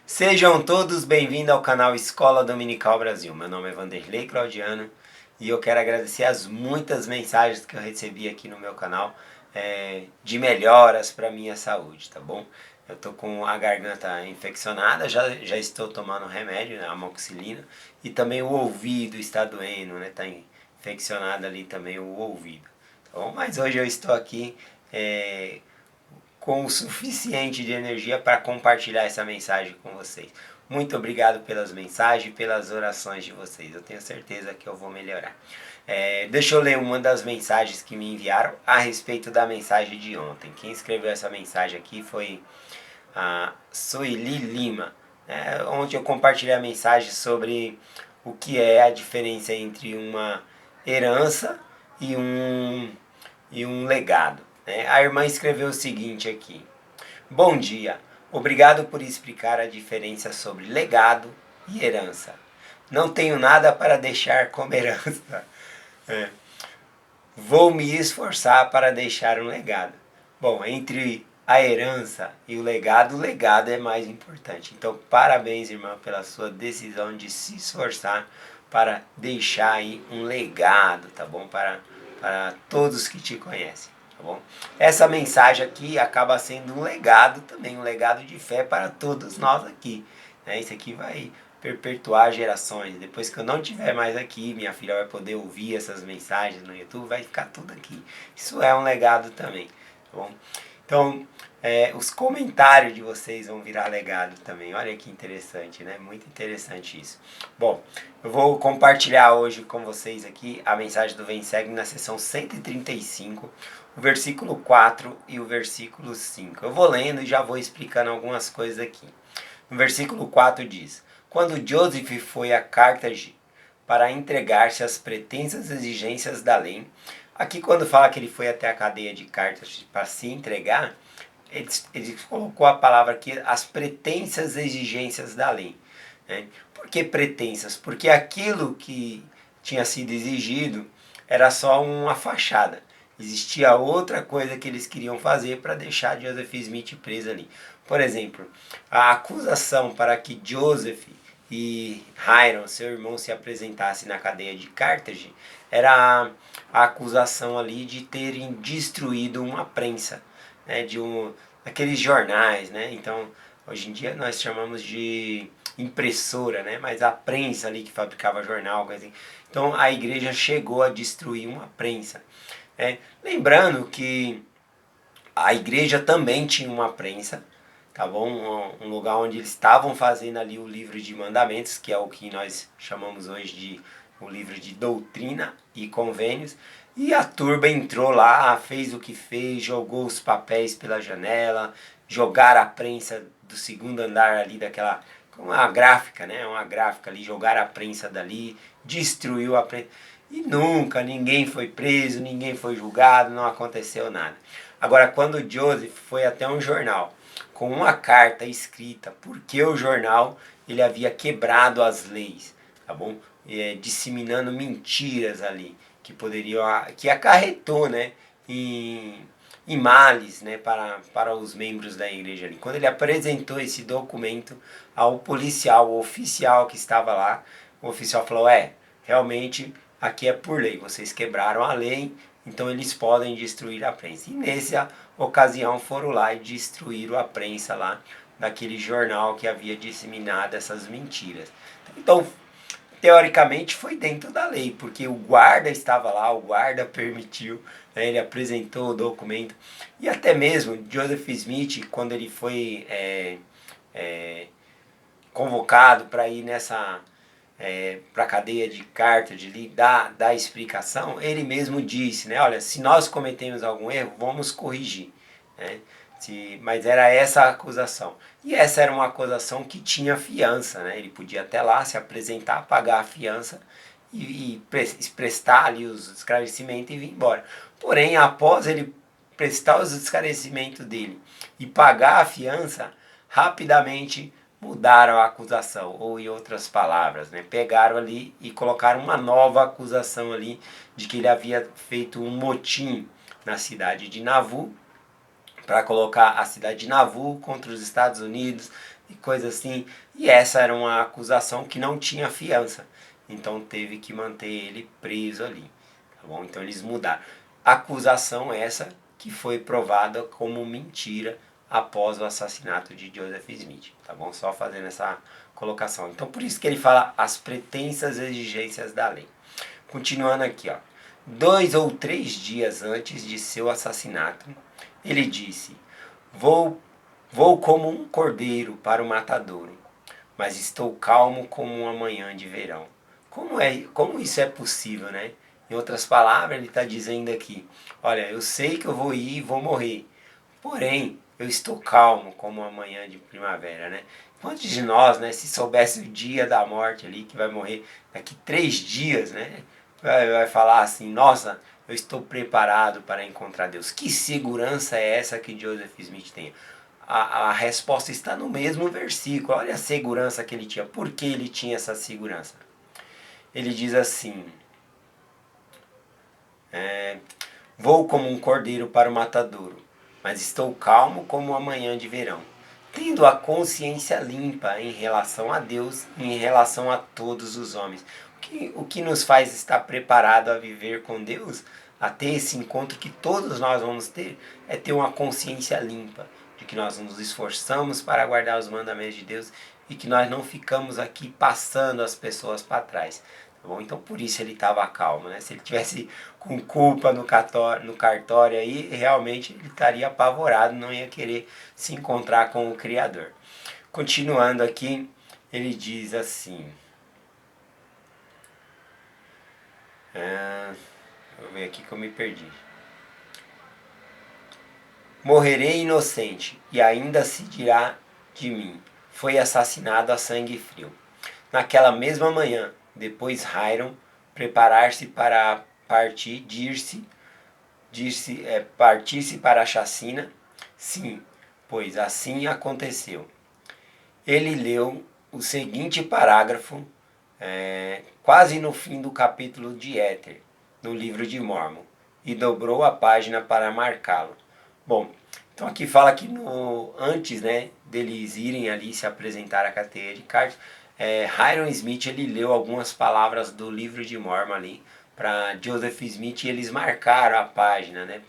Sejam todos bem-vindos ao canal Escola Dominical Brasil. Meu nome é Vanderlei Claudiano e eu quero agradecer as muitas mensagens que eu recebi aqui no meu canal de melhoras para minha saúde, tá bom? Eu tô com a garganta infeccionada, já estou tomando remédio, né, amoxicilina, e também o ouvido está doendo, né? Tá infeccionado ali também o ouvido, tá bom? Mas hoje eu estou aqui com o suficiente de energia para compartilhar essa mensagem com vocês. Muito obrigado pelas mensagens e pelas orações de vocês. Eu tenho certeza que eu vou melhorar. Deixa eu ler uma das mensagens que me enviaram a respeito da mensagem de ontem. Quem escreveu essa mensagem aqui foi a Soeli Lima. Ontem eu compartilhei a mensagem sobre o que é a diferença entre uma herança e um legado. A irmã escreveu o seguinte aqui: Bom dia, obrigado por explicar a diferença sobre legado e herança. Não tenho nada para deixar como herança. Vou me esforçar para deixar um legado. Bom, entre a herança e o legado é mais importante. Então, parabéns, irmã, pela sua decisão de se esforçar para deixar aí um legado, tá bom? Para todos que te conhecem, tá bom? Essa mensagem aqui acaba sendo um legado também, um legado de fé para todos nós aqui, né? Isso aqui vai perpetuar gerações. Depois que eu não estiver mais aqui, minha filha vai poder ouvir essas mensagens no YouTube, vai ficar tudo aqui. Isso é um legado também, tá bom? Então, os comentários de vocês vão virar legado também. Olha que interessante, né? Muito interessante isso. Bom, eu vou compartilhar hoje com vocês aqui a mensagem do Vem Segue na sessão 135, o versículo 4 e o versículo 5. Eu vou lendo e já vou explicando algumas coisas aqui. No versículo 4 diz: Quando Joseph foi a Cartago para entregar-se às pretensas exigências da lei. Aqui, quando fala que ele foi até a cadeia de Cartago para se entregar, ele colocou a palavra aqui, as pretensas exigências da lei. Né? Por que pretensas? Porque aquilo que tinha sido exigido era só uma fachada. Existia outra coisa que eles queriam fazer para deixar Joseph Smith preso ali. Por exemplo, a acusação para que Joseph e Hiram, seu irmão, se apresentasse na cadeia de Carthage era a acusação ali de terem destruído uma prensa, né, daqueles jornais, né? Então, hoje em dia nós chamamos de impressora, né? Mas a prensa ali que fabricava jornal, coisa assim. Então, a igreja chegou a destruir uma prensa. Lembrando que a igreja também tinha uma prensa, tá bom? Um lugar onde eles estavam fazendo ali o livro de mandamentos, que é o que nós chamamos hoje de o livro de doutrina e convênios. E a turba entrou lá, fez o que fez, jogou os papéis pela janela, jogaram a prensa do segundo andar ali daquela, uma gráfica, né? Uma gráfica ali, jogaram a prensa dali, destruiu a prensa. E nunca ninguém foi preso, ninguém foi julgado, não aconteceu nada. Agora, quando Joseph foi até um jornal com uma carta escrita porque o jornal ele havia quebrado as leis, tá bom? Disseminando mentiras ali que acarretou, né, em males, né, para os membros da igreja ali. Quando ele apresentou esse documento ao policial, o oficial que estava lá, o oficial falou: realmente aqui é por lei, vocês quebraram a lei, então eles podem destruir a prensa. E nessa ocasião foram lá e destruíram a prensa lá daquele jornal que havia disseminado essas mentiras. Então, teoricamente foi dentro da lei, porque o guarda estava lá, o guarda permitiu, né, ele apresentou o documento. E até mesmo Joseph Smith, quando ele foi convocado para ir para a cadeia de Carthage ali, dar explicação, ele mesmo disse, né, olha, se nós cometemos algum erro, vamos corrigir. Né? Mas era essa a acusação. E essa era uma acusação que tinha fiança, né? Ele podia até lá se apresentar, pagar a fiança e prestar ali os esclarecimentos e vir embora. Porém, após ele prestar os esclarecimentos dele e pagar a fiança, rapidamente mudaram a acusação, ou em outras palavras, né, pegaram ali e colocaram uma nova acusação ali de que ele havia feito um motim na cidade de Nauvoo, para colocar a cidade de Nauvoo contra os Estados Unidos, e coisa assim. E essa era uma acusação que não tinha fiança. Então teve que manter ele preso ali. Tá bom? Então eles mudaram. Acusação essa que foi provada como mentira após o assassinato de Joseph Smith. Tá bom? Só fazendo essa colocação. Então por isso que ele fala as pretensas exigências da lei. Continuando aqui, ó. 2 ou 3 dias antes de seu assassinato, ele disse: Vou como um cordeiro para o matadouro, mas estou calmo como uma manhã de verão. Como isso é possível, né? Em outras palavras, ele está dizendo aqui: olha, eu sei que eu vou ir e vou morrer, porém, eu estou calmo como uma manhã de primavera, né? Quantos de nós, né, se soubesse o dia da morte ali, que vai morrer daqui 3 dias, né? Vai falar assim: nossa, eu estou preparado para encontrar Deus. Que segurança é essa que Joseph Smith tem? A resposta está no mesmo versículo. Olha a segurança que ele tinha. Por que ele tinha essa segurança? Ele diz assim: vou como um cordeiro para o matadouro, mas estou calmo como uma manhã de verão, tendo a consciência limpa em relação a Deus e em relação a todos os homens. O que nos faz estar preparado a viver com Deus, a ter esse encontro que todos nós vamos ter, é ter uma consciência limpa, de que nós nos esforçamos para guardar os mandamentos de Deus e que nós não ficamos aqui passando as pessoas para trás. Tá bom? Então por isso ele estava calmo, né? Se ele tivesse com culpa no cartório aí, realmente ele estaria apavorado, não ia querer se encontrar com o Criador. Continuando aqui, ele diz assim: vou ver aqui que eu me perdi. Morrerei inocente, e ainda se dirá de mim: foi assassinado a sangue frio. Naquela mesma manhã, depois Hiram preparar-se para partir, partisse para a chacina. Sim, pois assim aconteceu. Ele leu o seguinte parágrafo, quase no fim do capítulo de Éter, no livro de Mórmon, e dobrou a página para marcá-lo. Bom, então aqui fala que antes, né, deles irem ali se apresentar à cadeia de cartas, Hiram Smith ele leu algumas palavras do livro de Mórmon ali para Joseph Smith e eles marcaram a página, né,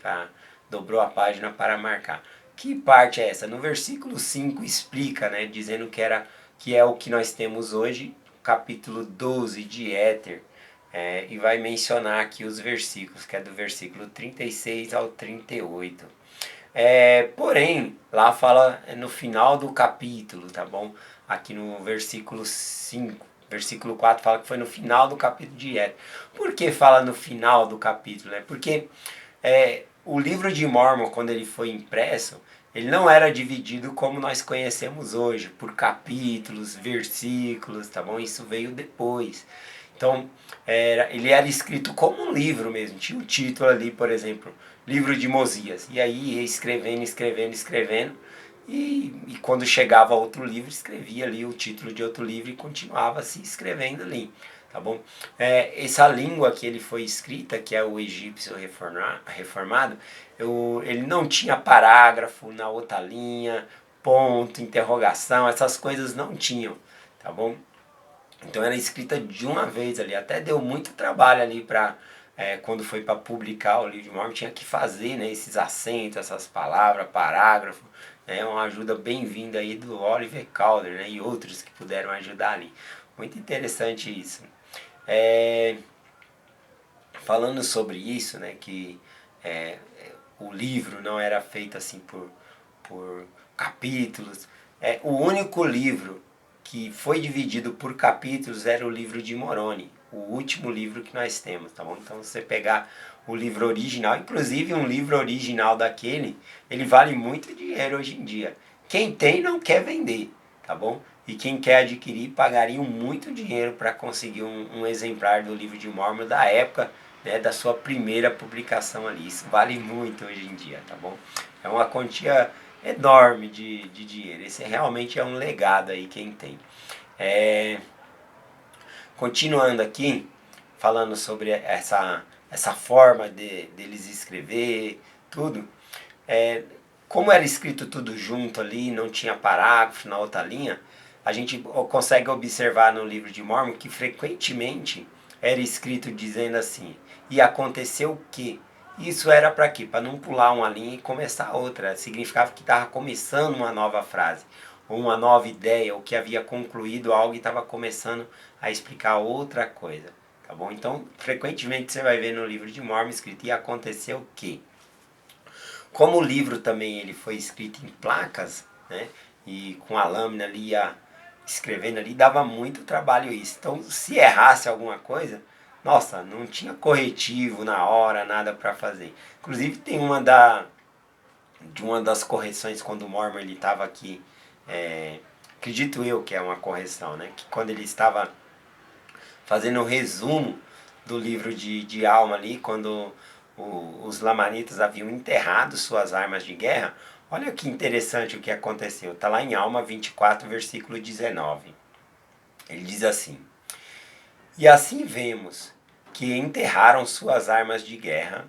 dobrou a página para marcar. Que parte é essa? No versículo 5 explica, né, dizendo que é o que nós temos hoje, capítulo 12 de Éter, e vai mencionar aqui os versículos, que é do versículo 36 ao 38. Porém, lá fala no final do capítulo, tá bom? Aqui no versículo 5, versículo 4 fala que foi no final do capítulo de Éter. Por que fala no final do capítulo? Né? Porque o livro de Mórmon, quando ele foi impresso, ele não era dividido como nós conhecemos hoje, por capítulos, versículos, tá bom? Isso veio depois. Então, ele era escrito como um livro mesmo. Tinha um título ali, por exemplo, Livro de Mosias. E aí ia escrevendo, escrevendo, escrevendo. E quando chegava outro livro, escrevia ali o título de outro livro e continuava se escrevendo ali. Tá bom? Essa língua que ele foi escrita, que é o egípcio reformado, ele não tinha parágrafo na outra linha, ponto, interrogação, essas coisas não tinham, tá bom? Então era escrita de uma vez ali, até deu muito trabalho ali para quando foi para publicar o livro de Mórmon, tinha que fazer, né, esses acentos, essas palavras, parágrafo, né, uma ajuda bem-vinda aí do Oliver Cowdery, né, e outros que puderam ajudar ali. Muito interessante isso. Falando sobre isso, né, que o livro não era feito assim por capítulos. O único livro que foi dividido por capítulos era o livro de Moroni, o último livro que nós temos, tá bom? Então você pegar o livro original, inclusive um livro original daquele, ele vale muito dinheiro hoje em dia. Quem tem não quer vender, tá bom? E quem quer adquirir pagaria muito dinheiro para conseguir um exemplar do livro de Mórmon da época, né, da sua primeira publicação ali. Isso vale muito hoje em dia, tá bom? É uma quantia enorme de dinheiro. Esse realmente é um legado aí quem tem. Continuando aqui, falando sobre essa forma deles escrever, tudo. como era escrito tudo junto ali, não tinha parágrafo na outra linha, a gente consegue observar no livro de Mórmon que frequentemente era escrito dizendo assim, e aconteceu que. Isso era para quê? Para não pular uma linha e começar outra. Significava que estava começando uma nova frase, ou uma nova ideia, ou que havia concluído algo e estava começando a explicar outra coisa. Tá bom? Então, frequentemente você vai ver no livro de Mórmon escrito, e aconteceu que. Como o livro também ele foi escrito em placas, né? E com a lâmina ali, escrevendo ali, dava muito trabalho isso. Então, se errasse alguma coisa, nossa, não tinha corretivo na hora, nada para fazer. Inclusive tem de uma das correções quando o Mormon ele estava aqui, acredito eu que é uma correção, né? Que quando ele estava fazendo um resumo do livro de Alma ali, quando os lamanitas haviam enterrado suas armas de guerra, olha que interessante o que aconteceu. Está lá em Alma 24, versículo 19. Ele diz assim: E assim vemos que enterraram suas armas de guerra.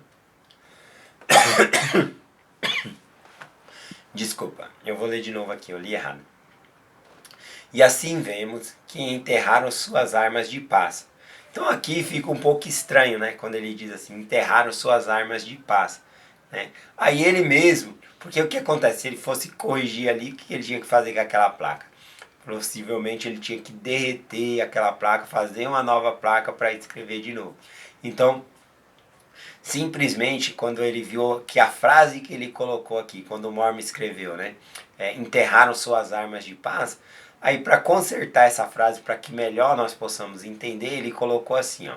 Desculpa, eu vou ler de novo aqui, eu li errado. E assim vemos que enterraram suas armas de paz. Então aqui fica um pouco estranho, né? Quando ele diz assim, enterraram suas armas de paz. Né? Aí ele mesmo, porque o que acontece? Se ele fosse corrigir ali, o que ele tinha que fazer com aquela placa? Possivelmente ele tinha que derreter aquela placa, fazer uma nova placa para escrever de novo. Então, simplesmente quando ele viu que a frase que ele colocou aqui, quando o Mormon escreveu, né? Enterraram suas armas de paz. Aí para consertar essa frase, para que melhor nós possamos entender, ele colocou assim, ó.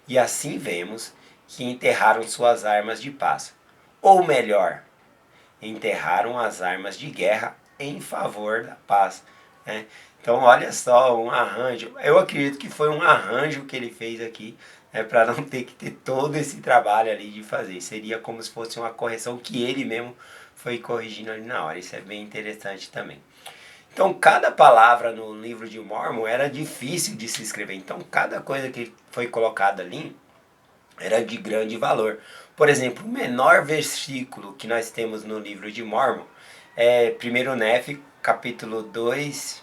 E assim vemos que enterraram suas armas de paz. Ou melhor, enterraram as armas de guerra em favor da paz. Né? Então, olha só, um arranjo. Eu acredito que foi um arranjo que ele fez aqui, né, para não ter que ter todo esse trabalho ali de fazer. Seria como se fosse uma correção que ele mesmo foi corrigindo ali na hora. Isso é bem interessante também. Então, cada palavra no livro de Mormon era difícil de se escrever. Então, cada coisa que foi colocada ali era de grande valor. Por exemplo, o menor versículo que nós temos no livro de Mormon é 1 Nefe, capítulo 2,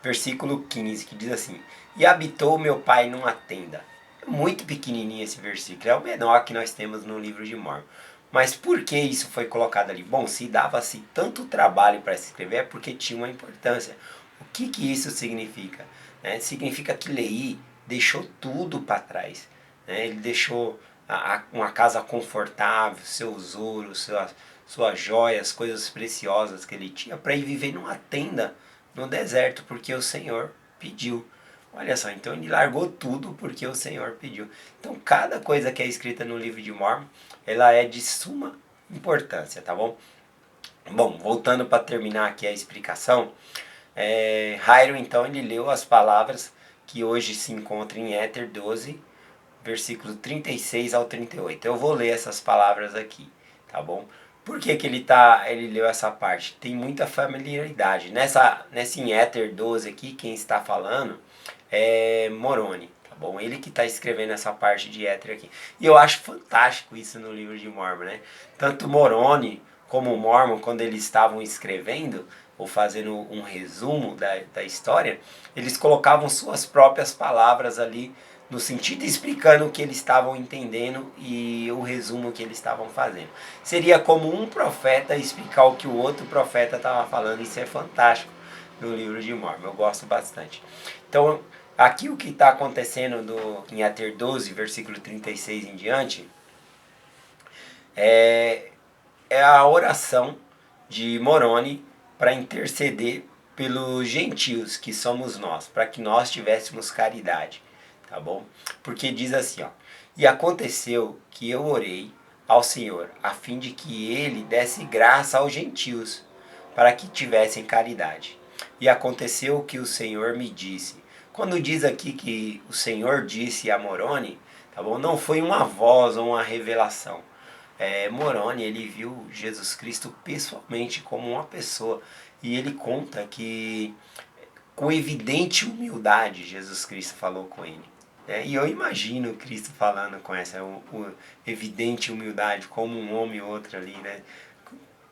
versículo 15, que diz assim: E habitou meu pai numa tenda. É muito pequenininho esse versículo, é o menor que nós temos no livro de Mormon. Mas por que isso foi colocado ali? Bom, se dava-se tanto trabalho para escrever, é porque tinha uma importância. O que isso significa? Significa que Leí deixou tudo para trás. Ele deixou uma casa confortável, seus ouros, suas joias, coisas preciosas que ele tinha, para ir viver numa tenda no deserto, porque o Senhor pediu. Olha só, então ele largou tudo porque o Senhor pediu. Então cada coisa que é escrita no livro de Mormon, ela é de suma importância, tá bom? Bom, voltando para terminar aqui a explicação, Hiram então ele leu as palavras que hoje se encontram em Éter 12, versículo 36 ao 38. Eu vou ler essas palavras aqui, tá bom? Por que, que ele leu essa parte? Tem muita familiaridade. Nessa em Éter 12 aqui, quem está falando é Moroni, tá bom? Ele que está escrevendo essa parte de Éter aqui. E eu acho fantástico isso no livro de Mormon, né? Tanto Moroni como Mormon, quando eles estavam escrevendo, ou fazendo um resumo da história, eles colocavam suas próprias palavras ali, no sentido explicando o que eles estavam entendendo e o resumo que eles estavam fazendo. Seria como um profeta explicar o que o outro profeta estava falando. Isso é fantástico no livro de Mormon, eu gosto bastante. Então, aqui o que está acontecendo em Éter 12, versículo 36 em diante, é a oração de Moroni para interceder pelos gentios, que somos nós, para que nós tivéssemos caridade, tá bom? Porque diz assim, ó: E aconteceu que eu orei ao Senhor, a fim de que ele desse graça aos gentios, para que tivessem caridade. E aconteceu que o Senhor me disse. Quando diz aqui que o Senhor disse a Moroni, tá bom? Não foi uma voz ou uma revelação. Moroni ele viu Jesus Cristo pessoalmente como uma pessoa, e ele conta que com evidente humildade Jesus Cristo falou com ele. E eu imagino Cristo falando com essa evidente humildade, como um homem e outro ali, né?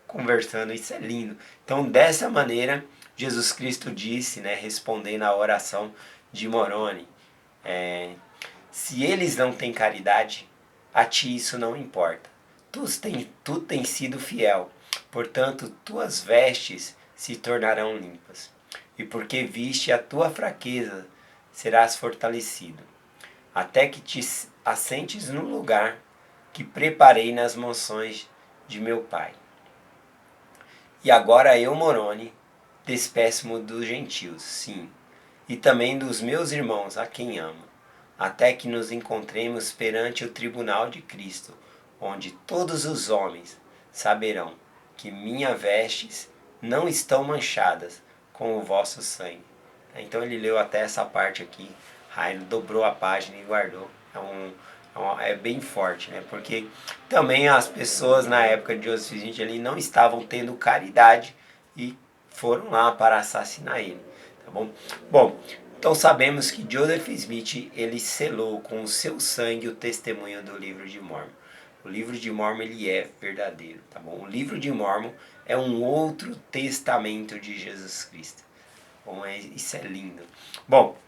conversando, isso é lindo. Então, dessa maneira, Jesus Cristo disse, né, respondendo à oração de Moroni, se eles não têm caridade, a ti isso não importa. Tu tens sido fiel, portanto tuas vestes se tornarão limpas. E porque viste a tua fraqueza, serás fortalecido, até que te assentes no lugar que preparei nas mansões de meu Pai. E agora eu, Moroni, despeço-me dos gentios, sim, e também dos meus irmãos, a quem amo, até que nos encontremos perante o tribunal de Cristo, onde todos os homens saberão que minhas vestes não estão manchadas com o vosso sangue. Então ele leu até essa parte aqui, Raino dobrou a página e guardou. É bem forte, né? Porque também as pessoas na época de Joseph Smith ali não estavam tendo caridade e foram lá para assassinar ele, tá bom? Bom, então sabemos que Joseph Smith ele selou com o seu sangue o testemunho do livro de Mormon. O livro de Mormon ele é verdadeiro, tá bom? O livro de Mormon é um outro testamento de Jesus Cristo. Bom, isso é lindo. Bom,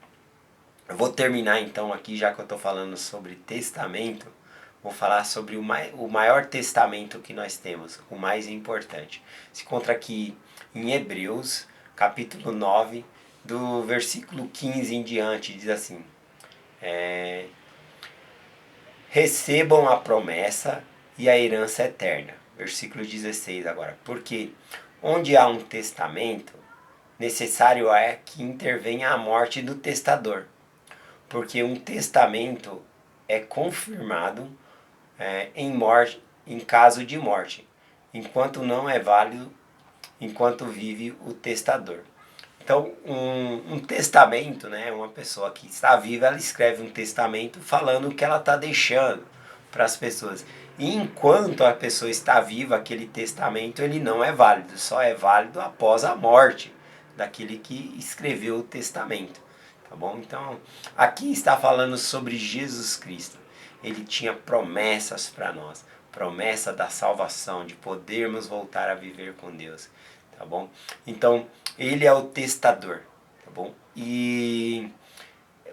eu vou terminar então aqui, já que eu estou falando sobre testamento, vou falar sobre o maior testamento que nós temos, o mais importante. Se encontra aqui em Hebreus, capítulo 9, do versículo 15 em diante, diz assim: recebam a promessa e a herança eterna. Versículo 16 agora. Porque onde há um testamento, necessário é que intervenha a morte do testador. Porque um testamento é confirmado em caso de morte, enquanto não é válido, enquanto vive o testador. Então, um testamento, né, uma pessoa que está viva, ela escreve um testamento falando o que ela está deixando para as pessoas. E enquanto a pessoa está viva, aquele testamento ele não é válido, só é válido após a morte daquele que escreveu o testamento. Tá bom? Então, aqui está falando sobre Jesus Cristo. Ele tinha promessas para nós, promessa da salvação, de podermos voltar a viver com Deus, tá bom? Então, ele é o testador, tá bom? E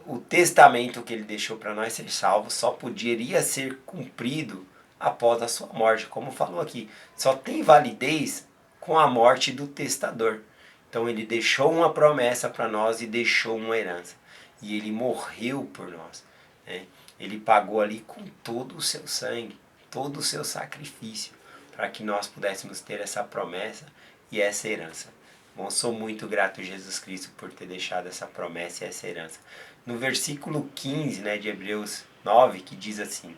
o testamento que ele deixou para nós ser salvos só poderia ser cumprido após a sua morte, como falou aqui. Só tem validez com a morte do testador. Então ele deixou uma promessa para nós e deixou uma herança. E ele morreu por nós, né? Ele pagou ali com todo o seu sangue, todo o seu sacrifício, para que nós pudéssemos ter essa promessa e essa herança. Bom, sou muito grato a Jesus Cristo por ter deixado essa promessa e essa herança. No versículo 15, né, de Hebreus 9, que diz assim: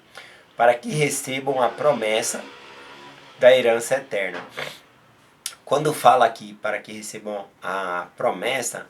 para que recebam a promessa da herança eterna. Quando fala aqui para que recebam a promessa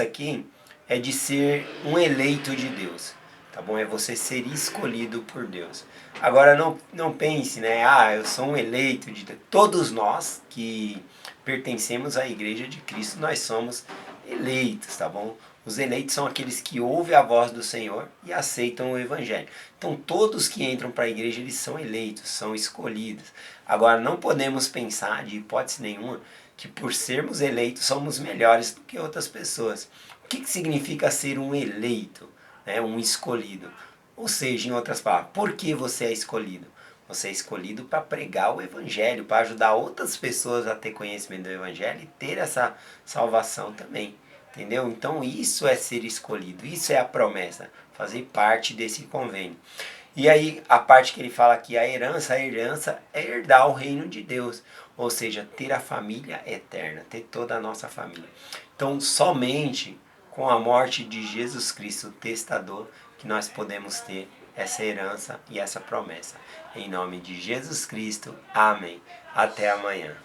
aqui é de ser um eleito de Deus, tá bom? É você ser escolhido por Deus. Agora não pense, né? Eu sou um eleito de Deus. Todos nós que pertencemos à igreja de Cristo, nós somos eleitos, tá bom? Os eleitos são aqueles que ouvem a voz do Senhor e aceitam o Evangelho. Então todos que entram para a igreja, eles são eleitos, são escolhidos. Agora não podemos pensar, de hipótese nenhuma, que por sermos eleitos somos melhores do que outras pessoas. O que significa ser um eleito, né? Um escolhido? Ou seja, em outras palavras, por que você é escolhido? Você é escolhido para pregar o Evangelho, para ajudar outras pessoas a ter conhecimento do Evangelho e ter essa salvação também. Entendeu? Então isso é ser escolhido, isso é a promessa, fazer parte desse convênio. E aí a parte que ele fala aqui, a herança é herdar o reino de Deus, ou seja, ter a família eterna, ter toda a nossa família. Então somente com a morte de Jesus Cristo, o testador, que nós podemos ter essa herança e essa promessa. Em nome de Jesus Cristo, amém. Até amanhã.